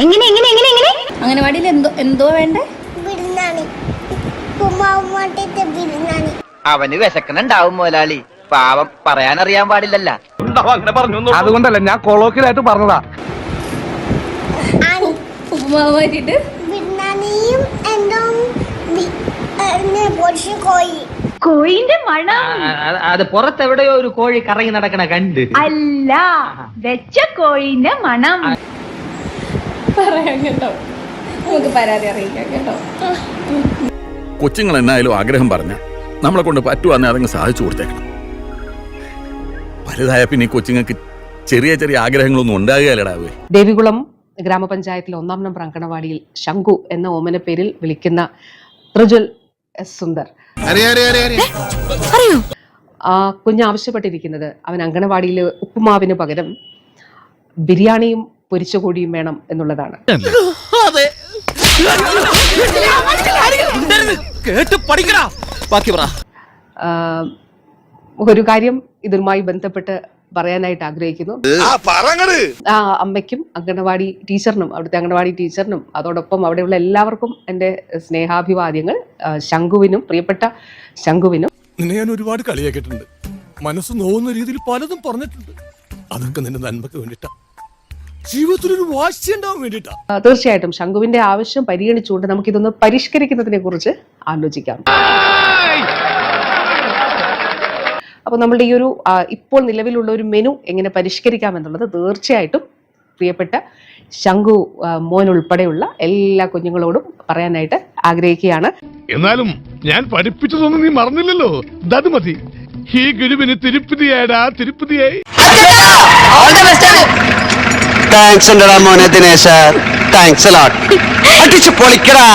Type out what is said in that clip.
എങ്ങനെ എങ്ങനെ എങ്ങനെ എങ്ങനെ അംഗനവാടിയിൽ എന്തോ വേണ്ടേ? ബിരിയാണി. അവന് വിശക്കണുണ്ടാവും മുതലാളി, പാവം പറയാനറിയാൻ പാടില്ലല്ലോ. അതുകൊണ്ടല്ല ഞാൻ കൊളോക്കിലായിട്ട് പറഞ്ഞതാ. ഉപ്പുമാവ് മാറ്റിട്ട് ബിരിയാണിയും എന്തോ കോഴി. കോഴിന്റെ മണം അത് പുറത്തെവിടെയോ ഒരു കോഴി കറങ്ങി നടക്കണ കണ്ട്. അല്ല, വെച്ച കോഴിന്റെ മണം. പറയാം കേട്ടോ, നമുക്ക് പരാതി അറിയിക്കാം കേട്ടോ. കൊച്ചുങ്ങൾ എന്നായാലും ആഗ്രഹം പറഞ്ഞ നമ്മളെ കൊണ്ട് പറ്റുവാന്നെ അതങ്ങ് സാധിച്ചു കൊടുത്തേക്കണം. വലുതായ പിന്നെ ഈ കൊച്ചുങ്ങൾക്ക് ചെറിയ ചെറിയ ആഗ്രഹങ്ങളൊന്നും ഉണ്ടാകുകയല്ലടാവേ. ദേവികുളം ഗ്രാമപഞ്ചായത്തിലെ 1-ാം നമ്പർ അങ്കണവാടിയിൽ ശംഖു എന്ന ഓമന പേരിൽ വിളിക്കുന്ന ത്രിജുൽ എസ് സുന്ദർ കുഞ്ഞ് ആവശ്യപ്പെട്ടിരിക്കുന്നത് അവൻ അങ്കണവാടിയിൽ ഉപ്പുമാവിന് പകരം ബിരിയാണിയും പൊരിച്ച കോഴിയും വേണം എന്നുള്ളതാണ്. ഒരു കാര്യം ഇതുമായി ബന്ധപ്പെട്ട് പറയാനായിട്ട് ആഗ്രഹിക്കുന്നു. ആ അമ്മയ്ക്കും അംഗനവാടി ടീച്ചറിനും അവിടുത്തെ അംഗനവാടി ടീച്ചറിനും അതോടൊപ്പം അവിടെയുള്ള എല്ലാവർക്കും എൻ്റെ സ്നേഹാഭിവാദ്യങ്ങൾ. ശംഖുവിനും, പ്രിയപ്പെട്ട ശംഖുവിനും. നിന്നെ ഞാൻ ഒരുപാട് കളിയാക്കിയിട്ടുണ്ട്, മനസ്സ് നോവുന്ന രീതിയിൽ പലതും പറഞ്ഞിട്ടുണ്ട്. അതൊക്കെ നിന്റെ നന്മക്ക് വേണ്ടിട്ടാ, ജീവിതത്തിലൊരു വാശി ഉണ്ടാവാൻ വേണ്ടിട്ടാ. തീർച്ചയായിട്ടും ശംഖുവിന്റെ ആവശ്യം പരിഗണിച്ചുകൊണ്ട് നമുക്കിതൊന്ന് പരിഷ്കരിക്കുന്നതിനെ കുറിച്ച് ആലോചിക്കാം. അപ്പോൾ നമ്മളുടെ ഈ ഒരു ഇപ്പോൾ നിലവിലുള്ള ഒരു മെനു എങ്ങനെ പരിഷ്കരിക്കാം എന്നുള്ളത് തീർച്ചയായിട്ടും പ്രിയപ്പെട്ട ശംഖു മോൻ ഉൾപ്പെടെയുള്ള എല്ലാ കുഞ്ഞുങ്ങളോടും പറയാനായിട്ട് ആഗ്രഹിക്കുകയാണ്. എന്നാലും ഞാൻ പഠിപ്പിച്ചതൊന്നും നീ മറന്നില്ലല്ലോ, അത് മതി. ഈ ഗുരുവിന് തിരുപ്പതിയാടാ, തിരുപ്പതിയായി. താങ്ക്സ് ഉണ്ടടാ മോനെ ദിനേശ, താങ്ക്സ് അടിച്ചു പൊളിക്കടാ.